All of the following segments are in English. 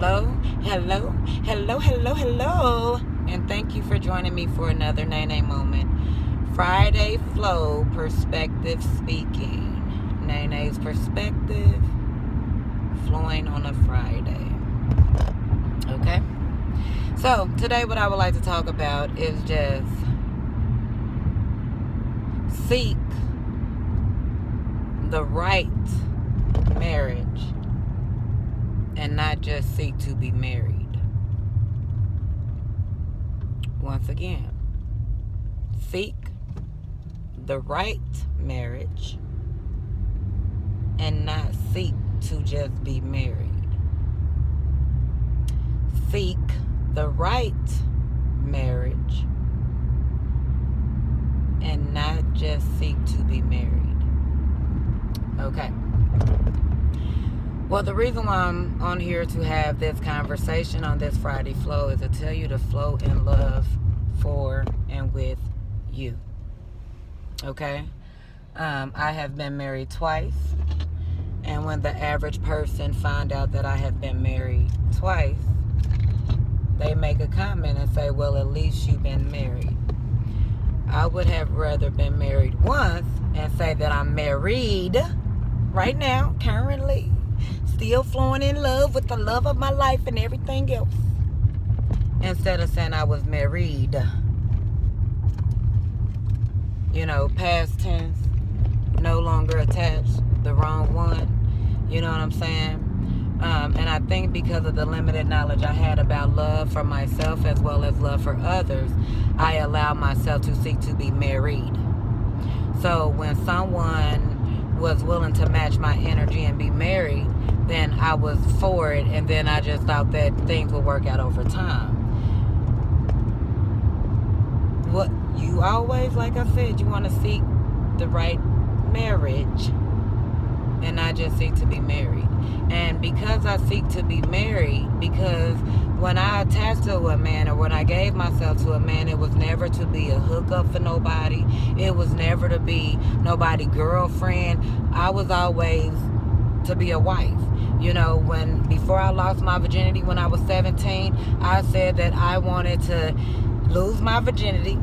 Hello, hello, hello, hello, hello. And thank you for joining me for another Nene moment. Friday Flow Perspective Speaking. Nene's perspective flowing on a Friday. Okay? So, today what I would like to talk about is just seek the right marriage and not just seek to be married. Once again, seek the right marriage and not seek to just be married. Seek the right marriage and not just seek to be married. Okay. Well, the reason why I'm on here to have this conversation on this Friday Flow is to tell you to flow in love for and with you. Okay? I have been married twice. And when the average person find out that I have been married twice, they make a comment and say, well, at least you've been married. I would have rather been married once and say that I'm married right now, currently, still flowing in love with the love of my life and everything else, instead of saying I was married. You know, past tense, no longer attached, the wrong one. You know what I'm saying? And I think because of the limited knowledge I had about love for myself as well as love for others, I allowed myself to seek to be married. So when someone was willing to match my energy and be married, then I was for it, and then I just thought that things would work out over time. What you always, like I said, you want to seek the right marriage and not just seek to be married. And because I seek to be married, because when I attached to a man or when I gave myself to a man, it was never to be a hookup for nobody. It was never to be nobody girlfriend. I was always to be a wife. You know, before I lost my virginity when I was 17, I said that I wanted to lose my virginity,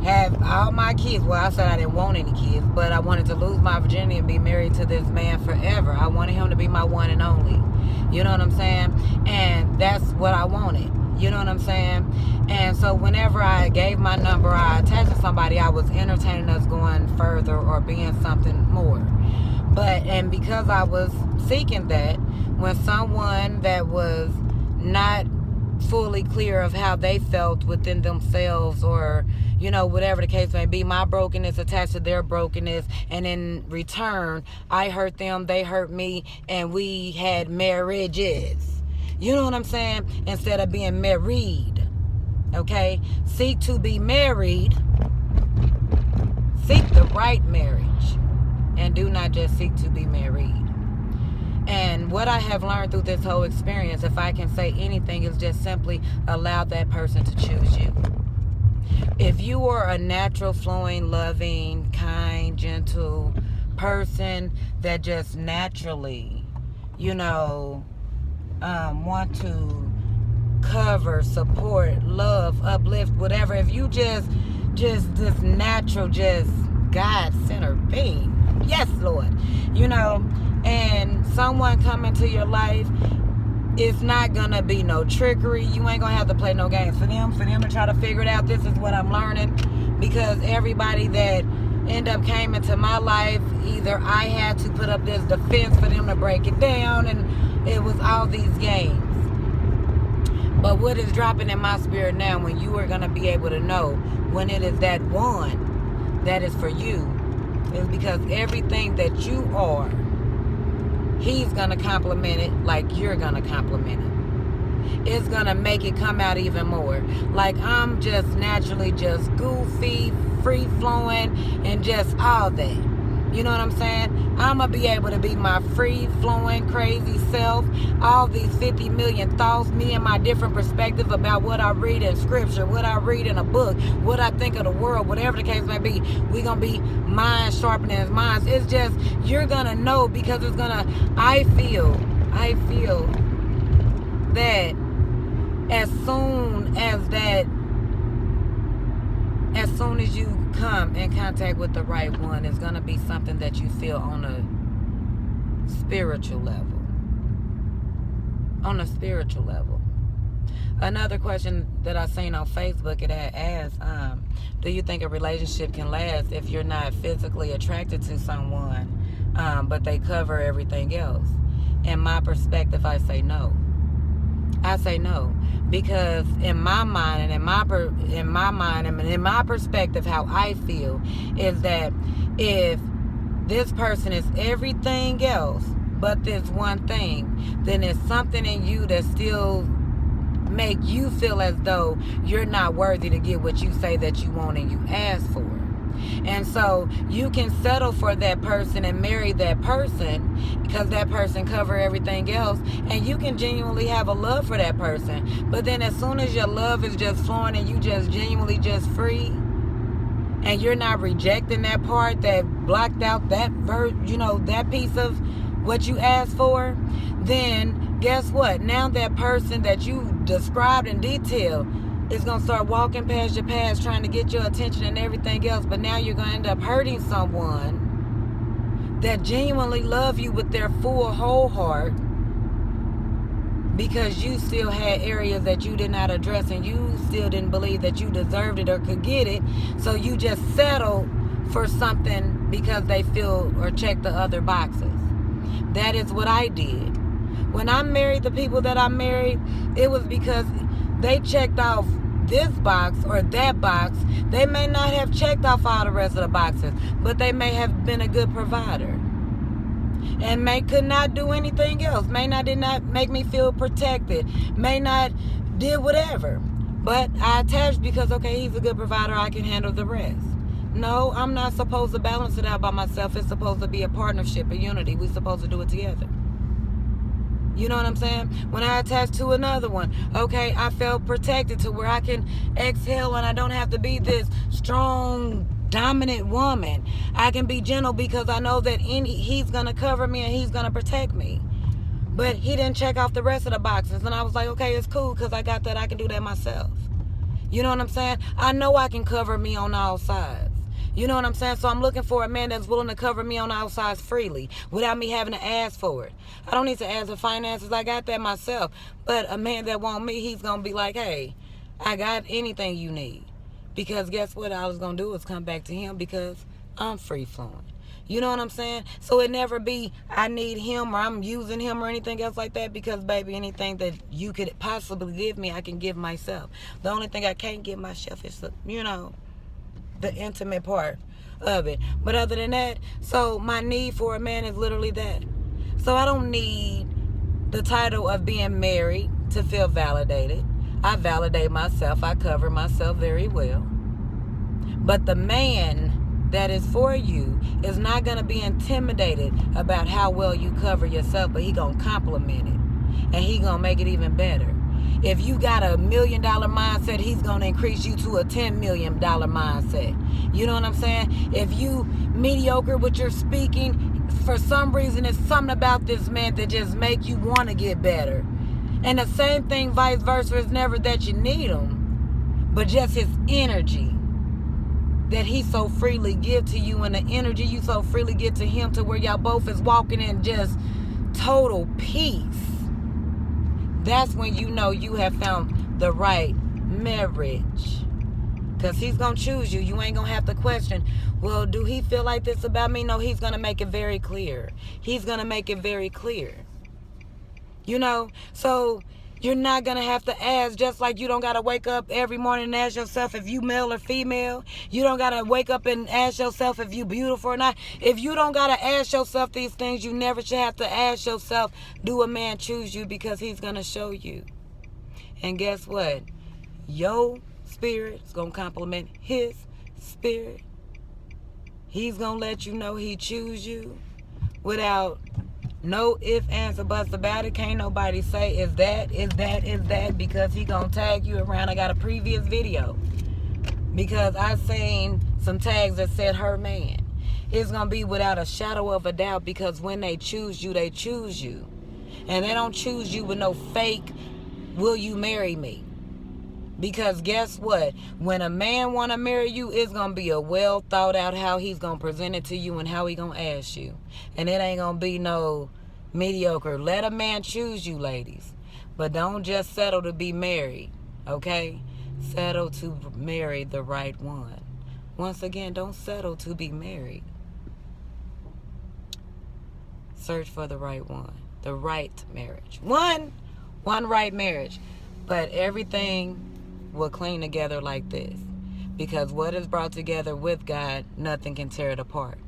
have all my kids. Well, I said I didn't want any kids, but I wanted to lose my virginity and be married to this man forever. I wanted him to be my one and only. You know what I'm saying? And that's what I wanted. You know what I'm saying? And so whenever I gave my number, I attached to somebody, I was entertaining us going further or being something more. And because I was seeking that, when someone that was not fully clear of how they felt within themselves, or you know, whatever the case may be, my brokenness attached to their brokenness, and in return I hurt them, they hurt me, and we had marriages. You know what I'm saying? Instead of being married. Okay? Seek to be married. Seek the right marriage, and do not just seek to be married. And what I have learned through this whole experience, if I can say anything, is just simply allow that person to choose you. If you are a natural, flowing, loving, kind, gentle person that just naturally, you know, want to cover, support, love, uplift, whatever. If you just this natural, just God-centered being. Yes, Lord. You know, and someone come into your life, it's not gonna be no trickery. You ain't gonna have to play no games for them to try to figure it out. This is what I'm learning, because everybody that end up came into my life, either I had to put up this defense for them to break it down, and it was all these games. But what is dropping in my spirit now, when you are gonna be able to know when it is that one that is for you, is because everything that you are, he's gonna compliment it like you're gonna compliment it. It's gonna make it come out even more. Like I'm just naturally just goofy, free flowing, and just all that. You know what I'm saying? I'm going to be able to be my free-flowing, crazy self. All these 50 million thoughts, me and my different perspective about what I read in scripture, what I read in a book, what I think of the world, whatever the case may be. We're going to be mind sharpening minds. It's just, you're going to know, because it's going to, I feel that as soon as you come in contact with the right one, it's going to be something that you feel on a spiritual level. On a spiritual level. Another question that I seen on Facebook, it had asked, do you think a relationship can last if you're not physically attracted to someone, but they cover everything else? In my perspective, I say no. I say no, because in my mind and in my perspective, how I feel is that if this person is everything else but this one thing, then there's something in you that still make you feel as though you're not worthy to get what you say that you want and you ask for. And so you can settle for that person and marry that person because that person cover everything else, and you can genuinely have a love for that person. But then as soon as your love is just flowing and you just genuinely just free, and you're not rejecting that part that blocked out that that piece of what you asked for, then guess what? Now that person that you described in detail is going to start walking past your past, trying to get your attention and everything else. But now you're going to end up hurting someone that genuinely love you with their full whole heart, because you still had areas that you did not address and you still didn't believe that you deserved it or could get it. So you just settled for something because they feel or check the other boxes. That is what I did. When I married the people that I married, it was because they checked off this box or that box. They may not have checked off all the rest of the boxes, but they may have been a good provider. And could not do anything else. Did not make me feel protected. May not did whatever. But I attached because, okay, he's a good provider. I can handle the rest. No, I'm not supposed to balance it out by myself. It's supposed to be a partnership, a unity. We're supposed to do it together. You know what I'm saying? When I attached to another one, okay, I felt protected to where I can exhale and I don't have to be this strong, dominant woman. I can be gentle because I know that he's going to cover me and he's going to protect me. But he didn't check off the rest of the boxes. And I was like, okay, it's cool because I got that. I can do that myself. You know what I'm saying? I know I can cover me on all sides. You know what I'm saying? So I'm looking for a man that's willing to cover me on all sides freely without me having to ask for it. I don't need to ask for finances. I got that myself. But a man that want me, he's going to be like, hey, I got anything you need. Because guess what I was going to do is come back to him because I'm free flowing. You know what I'm saying? So it never be I need him or I'm using him or anything else like that, because, baby, anything that you could possibly give me, I can give myself. The only thing I can't give myself is, the intimate part of it. But other than that, so my need for a man is literally that. So I don't need the title of being married to feel validated. I validate myself. I cover myself very well. But the man that is for you is not going to be intimidated about how well you cover yourself, but he going to compliment it. And he going to make it even better. If you got $1 million mindset, he's going to increase you to a $10 million mindset. You know what I'm saying? If you mediocre with your speaking, for some reason, it's something about this man that just make you want to get better. And the same thing, vice versa. It's never that you need him, but just his energy that he so freely give to you, and the energy you so freely give to him, to where y'all both is walking in just total peace. That's when you know you have found the right marriage. Because he's going to choose you. You ain't going to have to question, well, do he feel like this about me? No, he's going to make it very clear. He's going to make it very clear. So you're not going to have to ask, just like you don't got to wake up every morning and ask yourself if you male or female. You don't got to wake up and ask yourself if you beautiful or not. If you don't got to ask yourself these things, you never should have to ask yourself, do a man choose you? Because he's going to show you. And guess what? Your spirit is going to complement his spirit. He's going to let you know he choose you without no ifs, ands, or buts about it. Can't nobody say is that, because he gonna tag you around. I got a previous video because I seen some tags that said her man. It's gonna be without a shadow of a doubt, because when they choose you, they choose you. And they don't choose you with no fake Will you marry me? Because guess what? When a man want to marry you, it's going to be a well thought out how he's going to present it to you and how he going to ask you. And it ain't going to be no mediocre. Let a man choose you, ladies. But don't just settle to be married, okay? Settle to marry the right one. Once again, don't settle to be married. Search for the right one. The right marriage. One right marriage. But everything will cling together like this. Because what is brought together with God, nothing can tear it apart.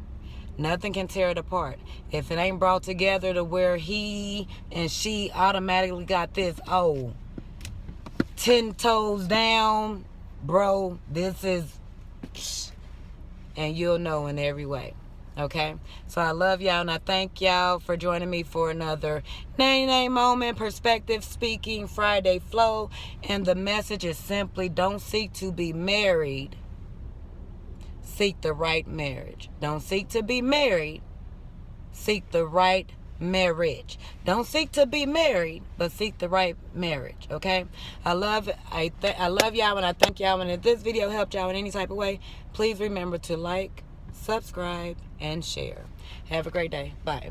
Nothing can tear it apart. If it ain't brought together to where he and she automatically got this, 10 toes down, bro, this is, and you'll know in every way. Okay, so I love y'all, and I thank y'all for joining me for another 99 Moment Perspective Speaking Friday Flow. And the message is simply, don't seek to be married, seek the right marriage. Don't seek to be married, seek the right marriage. Don't seek to be married, but seek the right marriage. Okay, I love y'all, and I thank y'all. And if this video helped y'all in any type of way, please remember to like, subscribe, and share. Have a great day. Bye.